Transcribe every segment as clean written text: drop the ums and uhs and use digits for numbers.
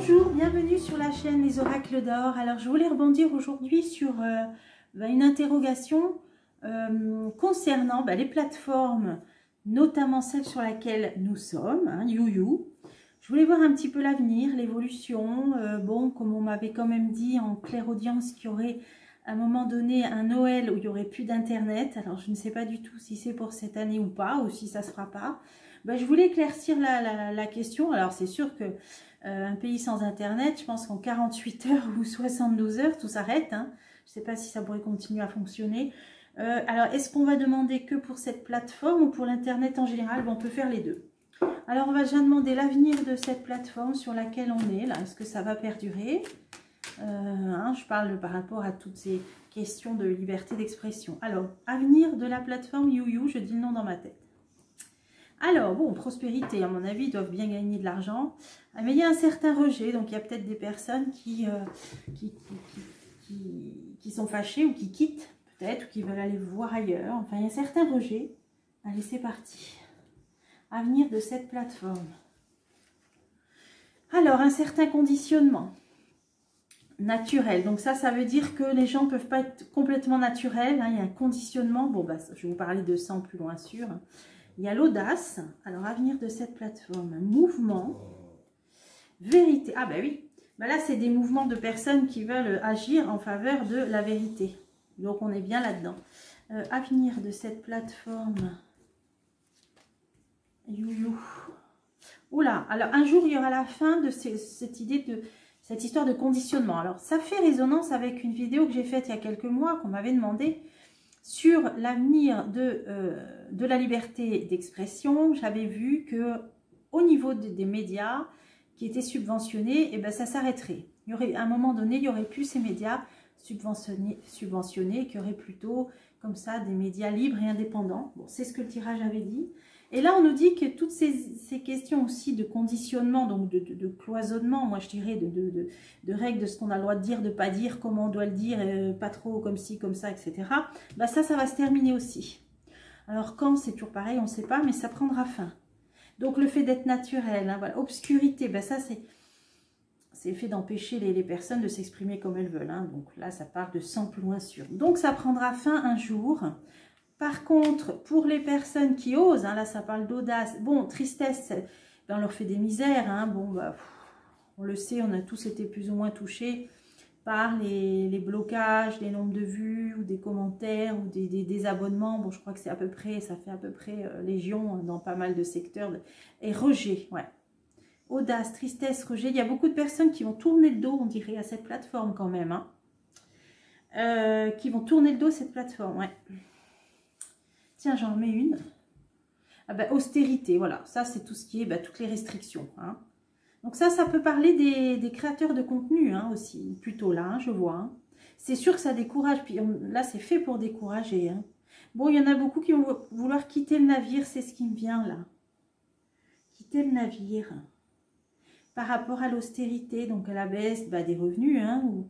Bonjour, bienvenue sur la chaîne Les Oracles d'Or. Alors je voulais rebondir aujourd'hui sur une interrogation concernant les plateformes, notamment celle sur laquelle nous sommes, YouYou. Je voulais voir un petit peu l'avenir, l'évolution. Bon, comme on m'avait quand même dit en clairaudience qu'il y aurait à un moment donné un Noël où il n'y aurait plus d'internet. Alors je ne sais pas du tout si c'est pour cette année ou pas, ou si ça ne se fera pas. Je voulais éclaircir la question. Alors c'est sûr que un pays sans internet, je pense qu'en 48 heures ou 72 heures, tout s'arrête. Hein. Je ne sais pas si ça pourrait continuer à fonctionner. Alors est-ce qu'on va demander que pour cette plateforme ou pour l'internet en général? On peut faire les deux. Alors on va déjà demander l'avenir de cette plateforme sur laquelle on est. Là, est-ce que ça va perdurer? Je parle par rapport à toutes ces questions de liberté d'expression. Alors, avenir de la plateforme YouYou, je dis le nom dans ma tête. Alors, bon, prospérité, à mon avis, ils doivent bien gagner de l'argent. Mais il y a un certain rejet, donc il y a peut-être des personnes qui sont fâchées ou qui quittent, peut-être, ou qui veulent aller voir ailleurs. Enfin, il y a un certain rejet. Allez, c'est parti. Avenir de cette plateforme. Alors, un certain conditionnement naturel. Donc ça veut dire que les gens ne peuvent pas être complètement naturels. Hein. Il y a un conditionnement. Bon, je vais vous parler de ça en plus loin sûr. Il y a l'audace. Alors, avenir de cette plateforme. Mouvement. Vérité. Ah ben oui. Là, c'est des mouvements de personnes qui veulent agir en faveur de la vérité. Donc, on est bien là-dedans. Avenir de cette plateforme. YouYou. Oula. Alors, un jour, il y aura la fin de cette idée de... cette histoire de conditionnement. Alors, ça fait résonance avec une vidéo que j'ai faite il y a quelques mois, qu'on m'avait demandé, sur l'avenir de la liberté d'expression. J'avais vu que au niveau des médias qui étaient subventionnés, ça s'arrêterait. Il y aurait, à un moment donné, il n'y aurait plus ces médias subventionnés, qu'il y aurait plutôt, comme ça, des médias libres et indépendants. Bon, c'est ce que le tirage avait dit. Et là, on nous dit que toutes ces questions aussi de conditionnement, donc de cloisonnement, moi je dirais de règles de ce qu'on a le droit de dire, de ne pas dire, comment on doit le dire, pas trop comme ci, comme ça, etc. Ça va se terminer aussi. Alors quand, c'est toujours pareil, on ne sait pas, mais ça prendra fin. Donc le fait d'être naturel, hein, voilà. Obscurité, ça c'est le fait d'empêcher les personnes de s'exprimer comme elles veulent. Hein. Donc là, ça parle de sans plus loin sûr. Donc ça prendra fin un jour. Par contre, pour les personnes qui osent, hein, là ça parle d'audace, bon, tristesse, on leur fait des misères, hein, on le sait, on a tous été plus ou moins touchés par les blocages, les nombres de vues, ou des commentaires, ou des abonnements, bon je crois que c'est à peu près, ça fait à peu près légion dans pas mal de secteurs, et rejet, ouais. Audace, tristesse, rejet, il y a beaucoup de personnes qui vont tourner le dos, on dirait, à cette plateforme quand même, hein, qui vont tourner le dos à cette plateforme, ouais. Tiens, j'en remets une. Austérité, voilà. Ça, c'est tout ce qui est toutes les restrictions. Hein. Donc ça peut parler des créateurs de contenu hein, aussi. Plutôt là, hein, je vois. Hein. C'est sûr que ça décourage. Puis là, c'est fait pour décourager. Hein. Bon, il y en a beaucoup qui vont vouloir quitter le navire. C'est ce qui me vient là. Quitter le navire. Par rapport à l'austérité, donc à la baisse des revenus. Hein, ou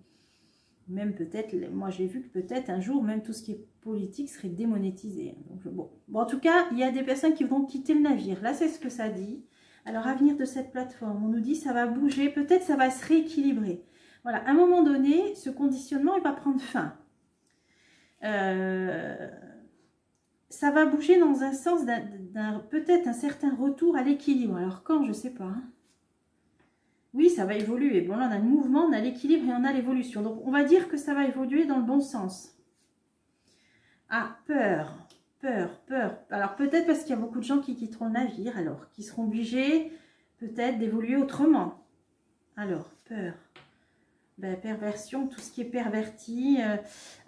même peut-être, moi j'ai vu que peut-être un jour, même tout ce qui est politique serait démonétisé. Donc, bon, en tout cas, il y a des personnes qui vont quitter le navire. Là, c'est ce que ça dit. Alors, avenir de cette plateforme, on nous dit ça va bouger, peut-être ça va se rééquilibrer. Voilà, à un moment donné, ce conditionnement, il va prendre fin. Ça va bouger dans un sens, peut-être un certain retour à l'équilibre. Alors, quand, je ne sais pas. Hein. Oui, ça va évoluer. Bon, là, on a le mouvement, on a l'équilibre et on a l'évolution. Donc, on va dire que ça va évoluer dans le bon sens. Ah, peur, peur, peur. Alors, peut-être parce qu'il y a beaucoup de gens qui quitteront le navire, alors, qui seront obligés, peut-être, d'évoluer autrement. Alors, peur. Perversion, tout ce qui est perverti.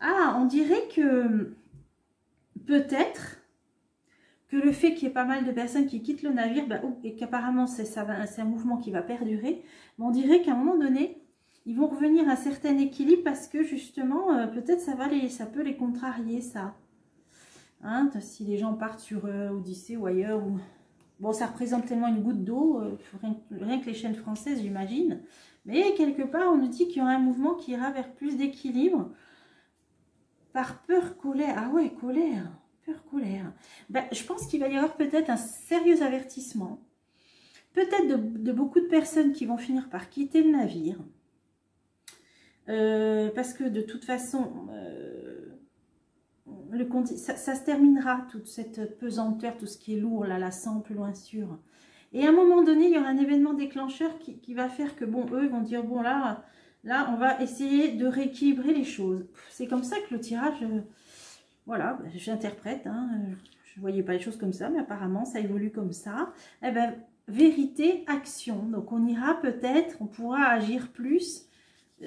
On dirait que, peut-être... que le fait qu'il y ait pas mal de personnes qui quittent le navire, et qu'apparemment c'est un mouvement qui va perdurer, on dirait qu'à un moment donné, ils vont revenir à un certain équilibre parce que justement, peut-être ça peut les contrarier, ça. Hein, si les gens partent sur Odyssée ou ailleurs, bon, ça représente tellement une goutte d'eau, rien que les chaînes françaises, j'imagine. Mais quelque part, on nous dit qu'il y aura un mouvement qui ira vers plus d'équilibre par peur, colère. Ah ouais, colère. Colère. Je pense qu'il va y avoir peut-être un sérieux avertissement. peut-être de beaucoup de personnes qui vont finir par quitter le navire. Parce que de toute façon, ça se terminera, toute cette pesanteur, tout ce qui est lourd, là, la sang plus loin sûr. Et à un moment donné, il y aura un événement déclencheur qui va faire que, bon, eux, ils vont dire, bon, là, on va essayer de rééquilibrer les choses. C'est comme ça que le tirage, voilà, j'interprète, hein, je ne voyais pas les choses comme ça, mais apparemment, ça évolue comme ça. Eh bien, vérité, action. Donc, on ira peut-être, on pourra agir plus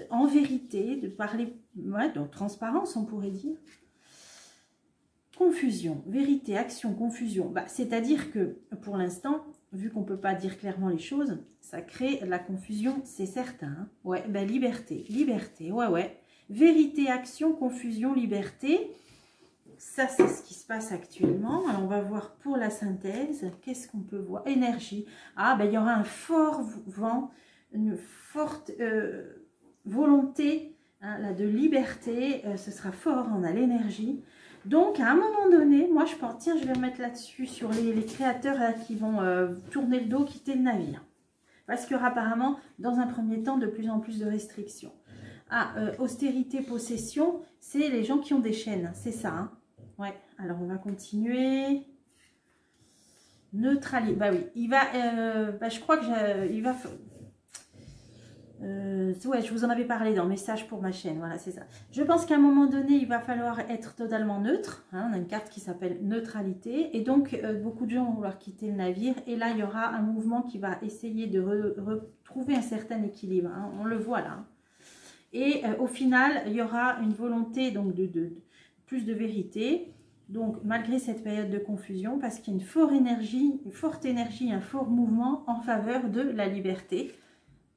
en vérité, de parler, ouais, donc transparence, on pourrait dire. Confusion, vérité, action, confusion. Bah, c'est-à-dire que, pour l'instant, vu qu'on ne peut pas dire clairement les choses, ça crée la confusion, c'est certain. Hein. Ouais, ben liberté, liberté, ouais. Vérité, action, confusion, liberté. Ça, c'est ce qui se passe actuellement. Alors, on va voir pour la synthèse. Qu'est-ce qu'on peut voir? Énergie. Ah, ben il y aura un fort vent, une forte volonté hein, là, de liberté. Ce sera fort, on a l'énergie. Donc, à un moment donné, moi, je pense, tiens, je vais remettre là-dessus sur les créateurs là, qui vont tourner le dos, quitter le navire. Parce qu'il y aura apparemment, dans un premier temps, de plus en plus de restrictions. Ah, austérité, possession, c'est les gens qui ont des chaînes, c'est ça. Hein. Ouais, alors on va continuer. Neutralité, bah oui, il va, je crois que il va... ouais, je vous en avais parlé dans le message pour ma chaîne, voilà, c'est ça. Je pense qu'à un moment donné, il va falloir être totalement neutre. Hein, on a une carte qui s'appelle neutralité. Et donc, beaucoup de gens vont vouloir quitter le navire. Et là, il y aura un mouvement qui va essayer de retrouver un certain équilibre. Hein, on le voit là. Et au final, il y aura une volonté donc, de plus de vérité. Donc, malgré cette période de confusion, parce qu'il y a une forte énergie, un fort mouvement en faveur de la liberté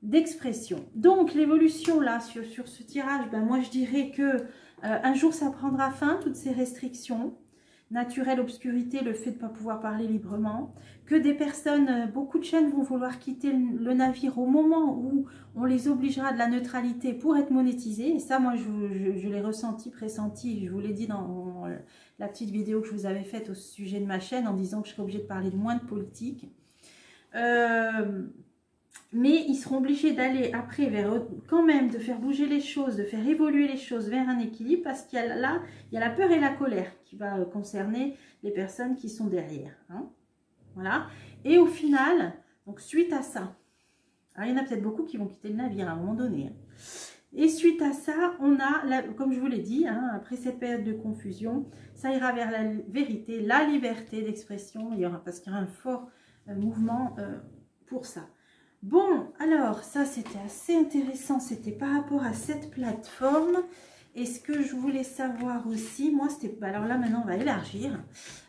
d'expression. Donc l'évolution là sur ce tirage, ben moi je dirais que un jour ça prendra fin, toutes ces restrictions naturelles, obscurité, le fait de ne pas pouvoir parler librement, que des personnes, beaucoup de chaînes vont vouloir quitter le navire au moment où on les obligera de la neutralité pour être monétisés. Et ça moi je l'ai ressenti, pressenti, je vous l'ai dit dans la petite vidéo que je vous avais faite au sujet de ma chaîne en disant que je serais obligée de parler de moins de politique. Mais ils seront obligés d'aller après vers, quand même, de faire bouger les choses, de faire évoluer les choses vers un équilibre, parce qu'il y a là, il y a la peur et la colère qui va concerner les personnes qui sont derrière. Hein. Voilà. Et au final, donc suite à ça, alors il y en a peut-être beaucoup qui vont quitter le navire à un moment donné. Hein. Et suite à ça, on a, comme je vous l'ai dit, hein, après cette période de confusion, ça ira vers la vérité, la liberté d'expression, parce qu'il y aura un fort mouvement pour ça. Bon, alors, ça, c'était assez intéressant. C'était par rapport à cette plateforme. Et ce que je voulais savoir aussi, moi, c'était... Alors là, maintenant, on va élargir.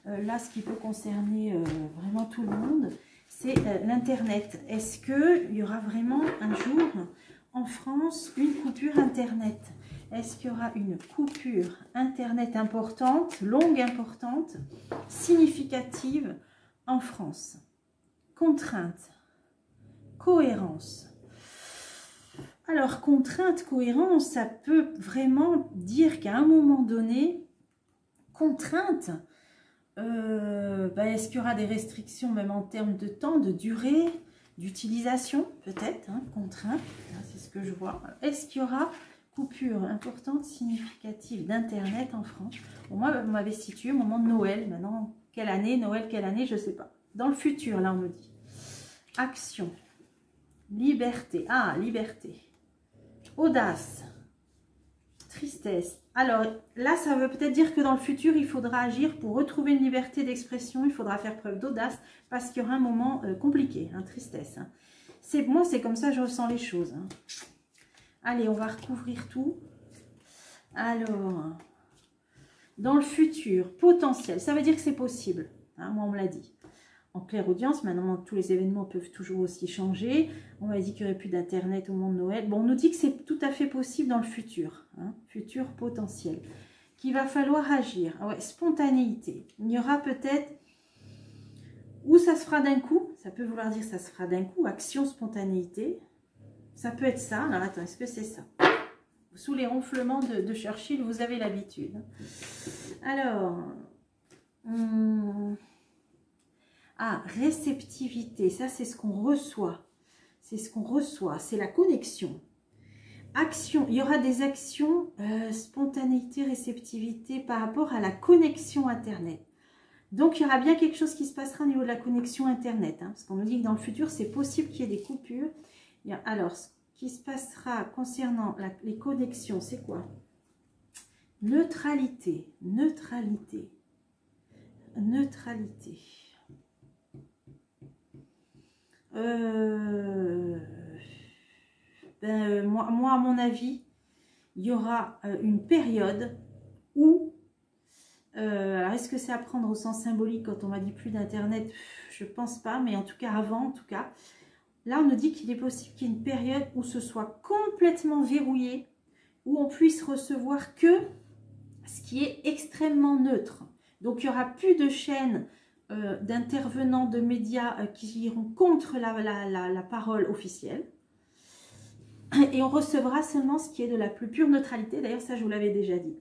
Là, ce qui peut concerner vraiment tout le monde, c'est l'Internet. Est-ce qu'il y aura vraiment un jour, en France, une coupure Internet? Est-ce qu'il y aura une coupure Internet importante, longue, importante, significative en France? Contrainte. Cohérence. Alors, contrainte, cohérence, ça peut vraiment dire qu'à un moment donné, contrainte, est-ce qu'il y aura des restrictions même en termes de temps, de durée, d'utilisation, peut-être, hein, contrainte, c'est ce que je vois. Est-ce qu'il y aura coupure importante, significative d'Internet en France? Bon, moi, vous m'avez situé au moment de Noël, maintenant, quelle année, Noël, quelle année, je ne sais pas. Dans le futur, là, on me dit. Action. Liberté, ah, liberté, audace, tristesse. Alors là, ça veut peut-être dire que dans le futur, il faudra agir pour retrouver une liberté d'expression, il faudra faire preuve d'audace, parce qu'il y aura un moment compliqué, hein, tristesse. Hein. Moi, c'est comme ça que je ressens les choses. Hein. Allez, on va recouvrir tout. Alors, dans le futur, potentiel, ça veut dire que c'est possible. Hein, moi, on me l'a dit. En clairaudience, maintenant tous les événements peuvent toujours aussi changer. On m'a dit qu'il n'y aurait plus d'internet au moment de Noël. Bon, on nous dit que c'est tout à fait possible dans le futur, hein, futur potentiel, qu'il va falloir agir. Ah ouais, spontanéité. Il y aura peut-être, ou ça se fera d'un coup, ça peut vouloir dire ça se fera d'un coup, action, spontanéité. Ça peut être ça. Alors attends, est-ce que c'est ça? Sous les ronflements de Churchill, vous avez l'habitude. Alors... Ah, réceptivité, ça c'est ce qu'on reçoit. C'est ce qu'on reçoit, c'est la connexion. Action, il y aura des actions, spontanéité, réceptivité par rapport à la connexion Internet. Donc, il y aura bien quelque chose qui se passera au niveau de la connexion Internet. Hein, parce qu'on nous dit que dans le futur, c'est possible qu'il y ait des coupures. Alors, ce qui se passera concernant les connexions, c'est quoi? Neutralité, neutralité, neutralité. Moi, à mon avis, il y aura une période où, alors est-ce que c'est à prendre au sens symbolique quand on m'a dit plus d'Internet? Je pense pas, mais en tout cas avant, en tout cas, là on nous dit qu'il est possible qu'il y ait une période où ce soit complètement verrouillé, où on puisse recevoir que ce qui est extrêmement neutre. Donc il n'y aura plus de chaînes d'intervenants de médias qui iront contre la parole officielle. Et on recevra seulement ce qui est de la plus pure neutralité. D'ailleurs, ça, je vous l'avais déjà dit.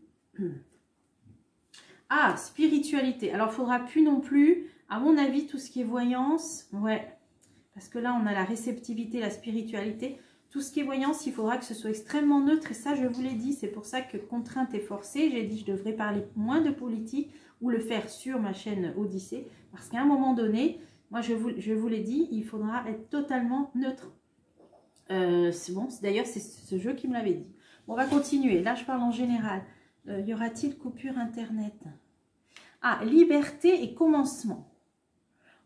Ah, spiritualité. Alors, il ne faudra plus non plus, à mon avis, tout ce qui est voyance. Ouais, parce que là, on a la réceptivité, la spiritualité. Tout ce qui est voyance, il faudra que ce soit extrêmement neutre. Et ça, je vous l'ai dit, c'est pour ça que contrainte et forcée, j'ai dit que je devrais parler moins de politique ou le faire sur ma chaîne Odyssée. Parce qu'à un moment donné, moi, je vous l'ai dit, il faudra être totalement neutre. C'est bon, d'ailleurs c'est ce jeu qui me l'avait dit. Bon, on va continuer, là je parle en général. Y aura-t-il coupure internet? Ah, liberté et commencement.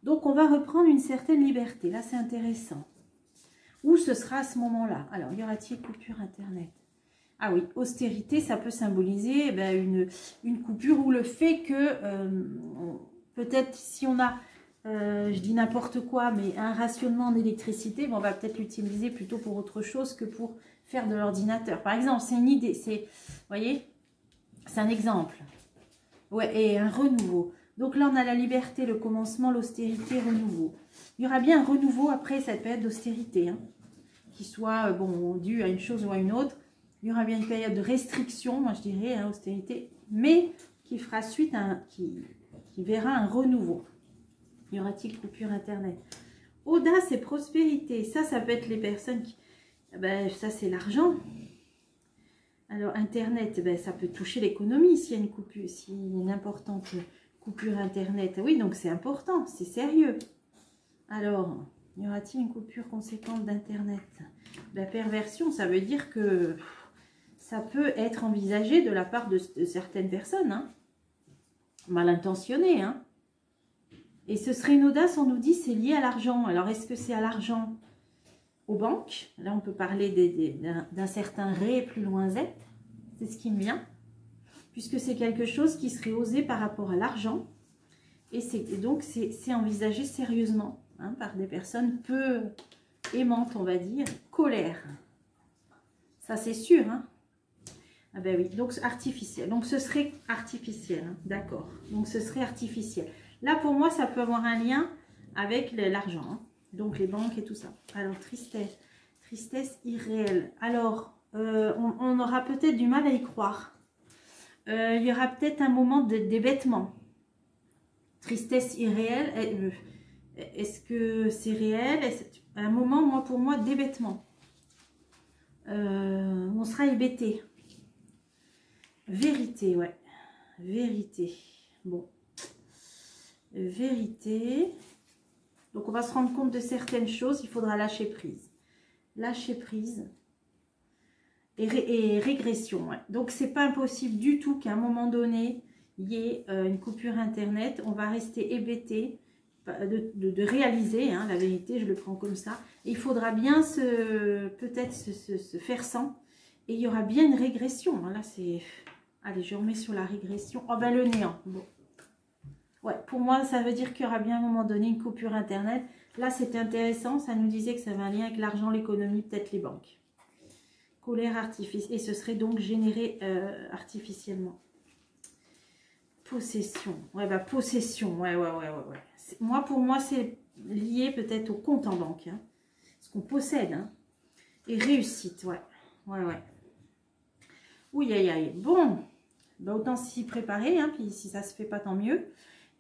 Donc on va reprendre une certaine liberté, là c'est intéressant. Où ce sera à ce moment-là? Alors, y aura-t-il coupure internet? Ah oui, austérité, ça peut symboliser une coupure ou le fait que peut-être si on a je dis n'importe quoi, mais un rationnement en électricité, bon, on va peut-être l'utiliser plutôt pour autre chose que pour faire de l'ordinateur. Par exemple, c'est une idée, vous voyez, c'est un exemple. Ouais, et un renouveau. Donc là, on a la liberté, le commencement, l'austérité, renouveau. Il y aura bien un renouveau après cette période d'austérité, hein, qui soit bon, dû à une chose ou à une autre. Il y aura bien une période de restriction, moi je dirais, hein, austérité, mais qui fera suite à qui verra un renouveau. Y aura-t-il coupure internet? Audace et prospérité. Ça peut être les personnes qui... ça, c'est l'argent. Alors, internet, ça peut toucher l'économie s'il y a une coupure, s'il y a une importante coupure internet. Oui, donc c'est important, c'est sérieux. Alors, y aura-t-il une coupure conséquente d'internet? La perversion, ça veut dire que ça peut être envisagé de la part de certaines personnes, hein, mal intentionnées, hein. Et ce serait une audace, on nous dit, c'est lié à l'argent. Alors, est-ce que c'est à l'argent aux banques? Là, on peut parler d'un certain ré plus loin Z. C'est ce qui me vient. Puisque c'est quelque chose qui serait osé par rapport à l'argent. Et donc, c'est envisagé sérieusement, hein, par des personnes peu aimantes, on va dire. Colère. Ça, c'est sûr, hein. Ah ben oui, donc artificiel. Donc, ce serait artificiel, hein, d'accord. Donc, ce serait artificiel. Là, pour moi, ça peut avoir un lien avec l'argent, hein. Donc les banques et tout ça. Alors, tristesse. Tristesse irréelle. Alors, on aura peut-être du mal à y croire. Il y aura peut-être un moment d'hébétement. Tristesse irréelle. Est-ce que c'est réel? Un moment, pour moi, d'hébétement. On sera hébété. Vérité, ouais. Vérité. Bon. Vérité. Donc on va se rendre compte de certaines choses, il faudra lâcher prise. Lâcher prise et régression. Ouais. Donc c'est pas impossible du tout qu'à un moment donné, il y ait une coupure internet. On va rester hébété de réaliser, hein, la vérité, je le prends comme ça. Et il faudra bien peut-être se faire sans. Et il y aura bien une régression. Là c'est... Allez, je remets sur la régression. Oh ben le néant. Bon. Ouais, pour moi, ça veut dire qu'il y aura bien à un moment donné une coupure internet. Là, c'était intéressant. Ça nous disait que ça avait un lien avec l'argent, l'économie, peut-être les banques. Colère artificielle. Et ce serait donc généré artificiellement. Possession. Ouais, possession. Ouais. Moi, pour moi, c'est lié peut-être au compte en banque. Hein. Ce qu'on possède. Hein. Et réussite. Ouais. Oui, aïe. Bon. Autant s'y préparer. Hein, puis si ça se fait pas, tant mieux.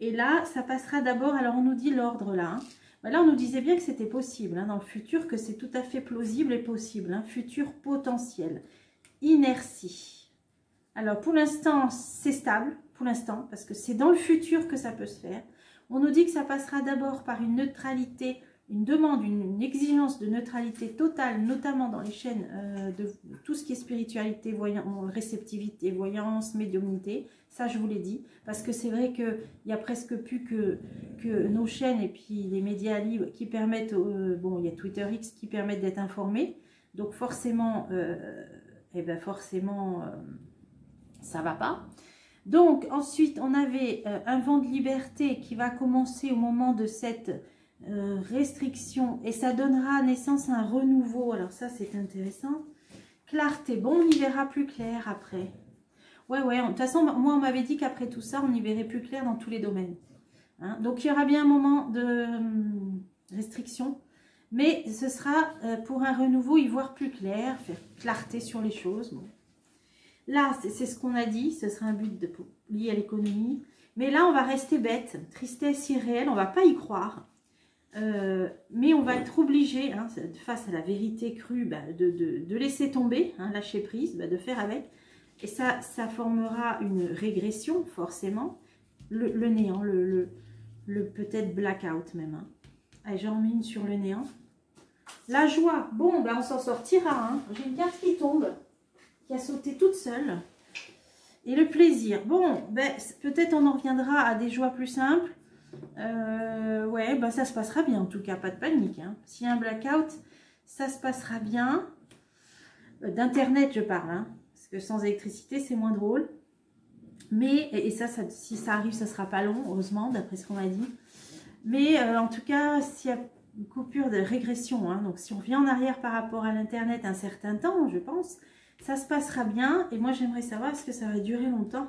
Et là, ça passera d'abord, alors on nous dit l'ordre là. Hein. Ben là, on nous disait bien que c'était possible hein, dans le futur, que c'est tout à fait plausible et possible. Hein. Futur potentiel. Inertie. Alors pour l'instant, c'est stable, pour l'instant, parce que c'est dans le futur que ça peut se faire. On nous dit que ça passera d'abord par une neutralité, une demande, une exigence de neutralité totale, notamment dans les chaînes de tout ce qui est spiritualité, réceptivité, voyance, médiumnité. Ça, je vous l'ai dit, parce que c'est vrai qu'il n'y a presque plus que nos chaînes et puis les médias libres qui permettent, bon, il y a Twitter X qui permettent d'être informés. Donc forcément, ça va pas. Donc ensuite, on avait un vent de liberté qui va commencer au moment de cette restriction et ça donnera naissance à un renouveau. Alors ça, c'est intéressant. Clarté, bon, on y verra plus clair après. Ouais, de toute façon, moi, on m'avait dit qu'après tout ça, on y verrait plus clair dans tous les domaines. Hein? Donc, il y aura bien un moment de restriction, mais ce sera pour un renouveau, y voir plus clair, faire clarté sur les choses. Bon. Là, c'est ce qu'on a dit, ce sera un but lié à l'économie. Mais là, on va rester bête, tristesse irréelle, on ne va pas y croire. Mais on va être obligé, hein, face à la vérité crue, de laisser tomber, hein, lâcher prise, de faire avec. Et ça formera une régression, forcément. Le néant, le peut-être blackout même. Hein. Allez, j'en mets une sur le néant. La joie, bon, on s'en sortira. Hein. J'ai une carte qui tombe, qui a sauté toute seule. Et le plaisir, bon, peut-être on en reviendra à des joies plus simples. Ouais, ça se passera bien en tout cas, pas de panique. Hein. S'il y a un blackout, ça se passera bien. D'internet, je parle, hein, parce que sans électricité, c'est moins drôle. Mais, et ça, si ça arrive, ça sera pas long, heureusement, d'après ce qu'on m'a dit. Mais en tout cas, s'il y a une coupure de régression, hein, donc si on revient en arrière par rapport à l'internet un certain temps, je pense, ça se passera bien. Et moi, j'aimerais savoir, est-ce que ça va durer longtemps?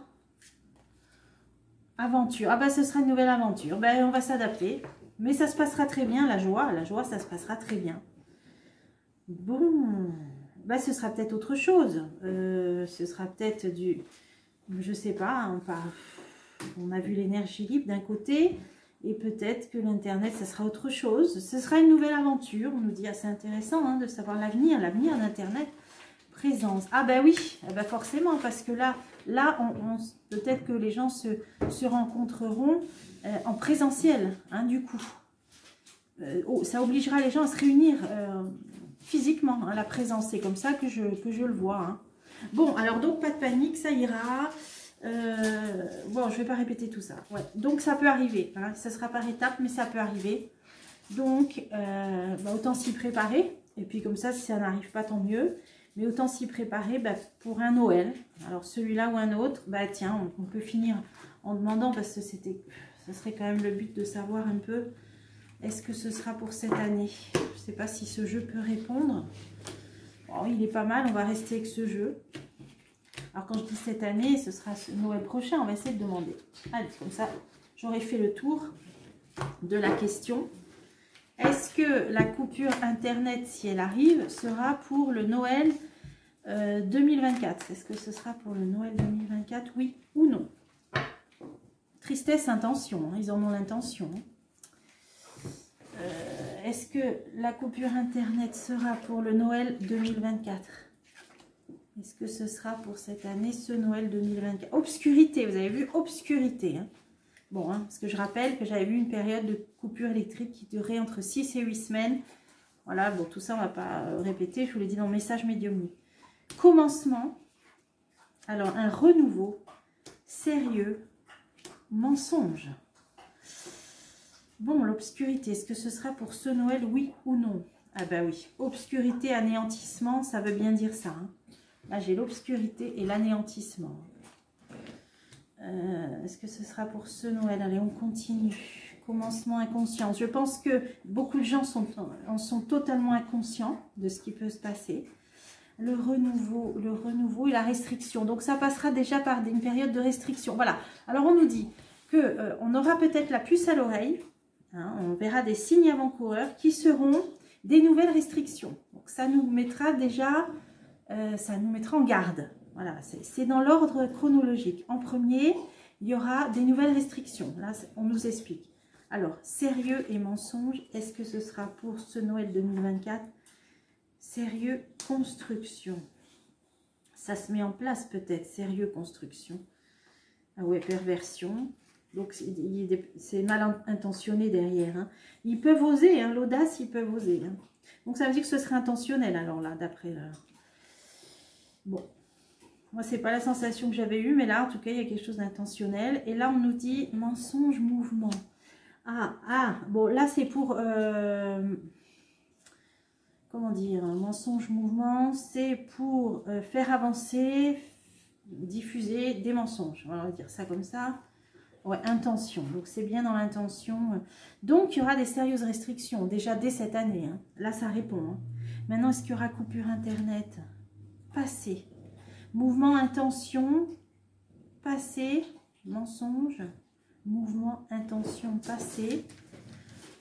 Aventure. Ah ce sera une nouvelle aventure. On va s'adapter. Mais ça se passera très bien, la joie, ça se passera très bien. Bon, ce sera peut-être autre chose. Ce sera peut-être du... Je sais pas, hein, on a vu l'énergie libre d'un côté. Et peut-être que l'Internet, ça sera autre chose. Ce sera une nouvelle aventure. On nous dit, c'est intéressant hein, de savoir l'avenir d'Internet. Présence. Ah oui, forcément, parce que là peut-être que les gens se rencontreront en présentiel, hein, du coup. Ça obligera les gens à se réunir physiquement, hein, la présence. C'est comme ça que je le vois. Hein. Bon, alors donc, pas de panique, ça ira. Bon, je ne vais pas répéter tout ça. Ouais. Donc, ça peut arriver. Hein, ça sera par étapes, mais ça peut arriver. Donc, autant s'y préparer. Et puis, comme ça, si ça n'arrive pas, tant mieux. Mais autant s'y préparer pour un Noël. Alors celui-là ou un autre, tiens, on peut finir en demandant, parce que ça serait quand même le but de savoir un peu, est-ce que ce sera pour cette année? Je ne sais pas si ce jeu peut répondre. Bon, il est pas mal, on va rester avec ce jeu. Alors quand je dis cette année, ce sera Noël prochain, on va essayer de demander. Allez, comme ça, j'aurai fait le tour de la question. Est-ce que la coupure Internet, si elle arrive, sera pour le Noël 2024? Est-ce que ce sera pour le Noël 2024, oui ou non? Tristesse, intention, hein, ils en ont l'intention. Est-ce que la coupure Internet sera pour le Noël 2024? Est-ce que ce sera pour cette année, ce Noël 2024? Obscurité, vous avez vu, obscurité, hein. Bon, hein, parce que je rappelle que j'avais vu une période de coupure électrique qui durait entre 6 et 8 semaines. Voilà, bon, tout ça, on ne va pas répéter, je vous l'ai dit dans le message médiumnique. Commencement, alors un renouveau, sérieux, mensonge. Bon, l'obscurité, est-ce que ce sera pour ce Noël, oui ou non? Ah oui, obscurité, anéantissement, ça veut bien dire ça. Hein. Là, j'ai l'obscurité et l'anéantissement. Est-ce que ce sera pour ce Noël? Allez, on continue. Commencement inconscient. Je pense que beaucoup de gens en sont totalement inconscients de ce qui peut se passer. Le renouveau et la restriction. Donc, ça passera déjà par une période de restriction. Voilà. Alors, on nous dit qu'on aura peut-être la puce à l'oreille. Hein, on verra des signes avant-coureurs qui seront des nouvelles restrictions. Donc, ça nous mettra déjà, en garde. Voilà, c'est dans l'ordre chronologique. En premier, il y aura des nouvelles restrictions. Là, on nous explique. Alors, sérieux et mensonge, est-ce que ce sera pour ce Noël 2024? Sérieux, construction. Ça se met en place peut-être, sérieux, construction. Ah ouais, perversion. Donc, c'est mal intentionné derrière. Hein. Ils peuvent oser, hein, l'audace, ils peuvent oser. Hein. Donc, ça veut dire que ce serait intentionnel, alors là, d'après... Bon. Moi, c'est pas la sensation que j'avais eue, mais là, en tout cas, il y a quelque chose d'intentionnel. Et là, on nous dit mensonge, mouvement. Bon, là, c'est pour... comment dire, mensonge, mouvement, c'est pour faire avancer, diffuser des mensonges. On va dire ça comme ça. Ouais, intention. Donc, c'est bien dans l'intention. Donc, il y aura des sérieuses restrictions, déjà dès cette année. Hein. Là, ça répond. Hein. Maintenant, est-ce qu'il y aura coupure Internet? Passé. Mouvement, intention, passé, mensonge, mouvement, intention, passé.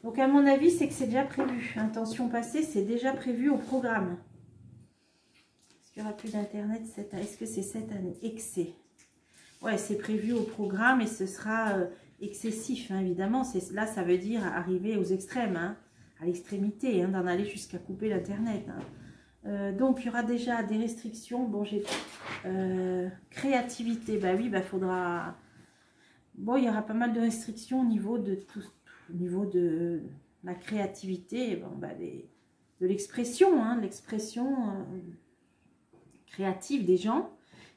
Donc, à mon avis, c'est que c'est déjà prévu. Intention passée, c'est déjà prévu au programme. Est-ce qu'il n'y aura plus d'Internet cette année? Est-ce que c'est cette année? Excès. Ouais, c'est prévu au programme et ce sera excessif, hein, évidemment. Là, ça veut dire arriver aux extrêmes, hein, à l'extrémité, hein, d'en aller jusqu'à couper l'Internet. Hein. Donc, il y aura déjà des restrictions. Bon, j'ai créativité. Bah oui, bah faudra... Bon, il y aura pas mal de restrictions au niveau de tout... Au niveau de la créativité, bon, bah de l'expression, hein, l'expression créative des gens.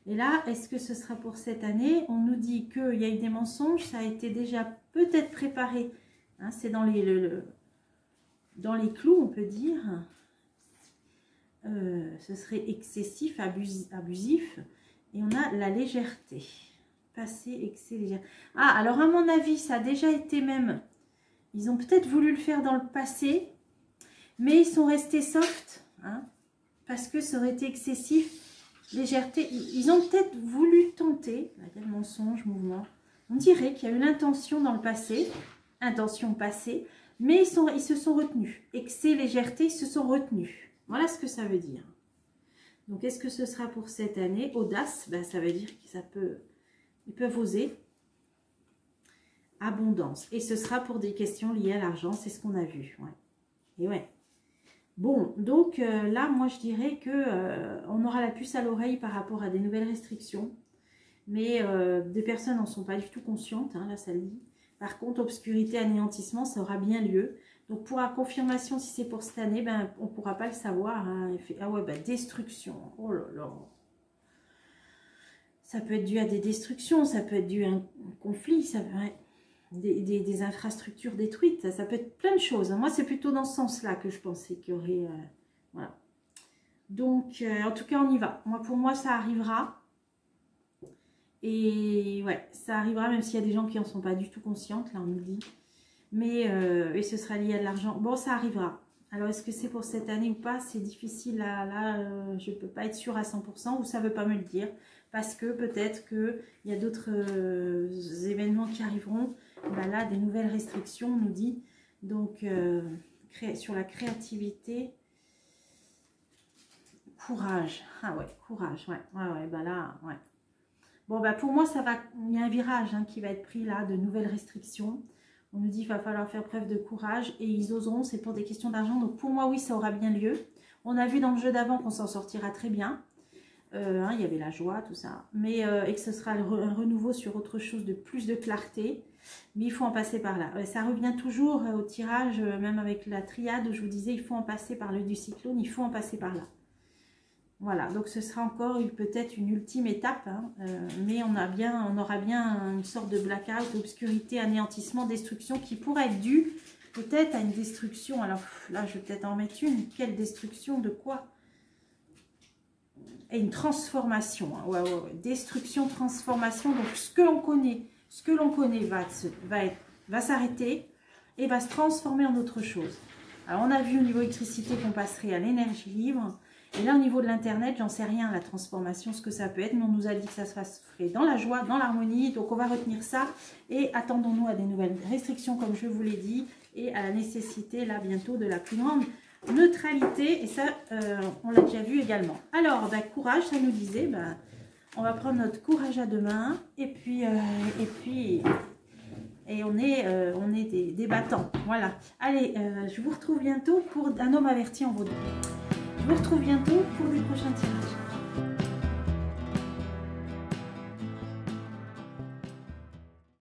Et là, est-ce que ce sera pour cette année? On nous dit qu'il y a eu des mensonges, ça a été déjà peut-être préparé. Hein, c'est dans dans les clous, on peut dire. Ce serait excessif, abusif. Et on a la légèreté. Passé, excès, légèreté. Ah, alors à mon avis, ça a déjà été même... Ils ont peut-être voulu le faire dans le passé, mais ils sont restés soft, hein, parce que ça aurait été excessif, légèreté. Ils ont peut-être voulu tenter, le mensonge, mouvement. On dirait qu'il y a eu l'intention dans le passé, intention passée, mais ils se sont retenus. Excès, légèreté, ils se sont retenus. Voilà ce que ça veut dire. Donc, est-ce que ce sera pour cette année? Audace, ben, ça veut dire qu'ils peuvent oser. Abondance. Et ce sera pour des questions liées à l'argent, c'est ce qu'on a vu. Ouais. Et ouais. Bon, donc là, moi, je dirais que on aura la puce à l'oreille par rapport à des nouvelles restrictions. Mais des personnes n'en sont pas du tout conscientes, hein, là, ça le dit. Par contre, obscurité, anéantissement, ça aura bien lieu. Donc, pour la confirmation, si c'est pour cette année, ben, on ne pourra pas le savoir. Hein. Ah ouais, ben, destruction. Oh là là. Ça peut être dû à des destructions, ça peut être dû à un conflit, ça peut être... Des infrastructures détruites, ça peut être plein de choses. Moi, c'est plutôt dans ce sens-là que je pensais qu'il y aurait... voilà. Donc, en tout cas, on y va. Moi, pour moi, ça arrivera. Et ouais, ça arrivera, même s'il y a des gens qui n'en sont pas du tout conscientes, là, on nous dit. Mais, et ce sera lié à de l'argent. Bon, ça arrivera. Alors, est-ce que c'est pour cette année ou pas? C'est difficile, là, je ne peux pas être sûre à 100%, ou ça ne veut pas me le dire. Parce que peut-être qu'il y a d'autres événements qui arriveront. Ben là, des nouvelles restrictions, on nous dit. Donc, sur la créativité, courage. Ah ouais, courage, ouais. Ouais, ben là, ouais. Bon, ben pour moi, ça va. Il y a un virage, hein, qui va être pris là, de nouvelles restrictions. On nous dit qu'il va falloir faire preuve de courage et ils oseront, c'est pour des questions d'argent. Donc, pour moi, oui, ça aura bien lieu. On a vu dans le jeu d'avant qu'on s'en sortira très bien. Hein, il y avait la joie, tout ça. Mais, et que ce sera un renouveau sur autre chose de plus de clarté. Mais il faut en passer par là. Ça revient toujours au tirage, même avec la triade où je vous disais, il faut en passer par le du cyclone, il faut en passer par là. Voilà, donc ce sera encore peut-être une ultime étape, hein, mais on aura bien une sorte de blackout, obscurité, anéantissement, destruction qui pourrait être due peut-être à une destruction. Alors là, je vais peut-être en mettre une. Quelle destruction? De quoi? Et une transformation. Hein. Ouais. Destruction, transformation. Donc ce que l'on connaît va s'arrêter et va se transformer en autre chose. Alors on a vu au niveau électricité qu'on passerait à l'énergie libre. Et là, au niveau de l'Internet, j'en sais rien, la transformation, ce que ça peut être. Mais on nous a dit que ça se ferait dans la joie, dans l'harmonie. Donc, on va retenir ça. Et attendons-nous à des nouvelles restrictions, comme je vous l'ai dit. Et à la nécessité, là, bientôt, de la plus grande neutralité. Et ça, on l'a déjà vu également. Alors, courage, ça nous disait, on va prendre notre courage à deux mains. Et puis donner des bâtons. Voilà. Allez, je vous retrouve bientôt pour un homme averti en vaudou. Je vous retrouve bientôt pour des prochains tirages.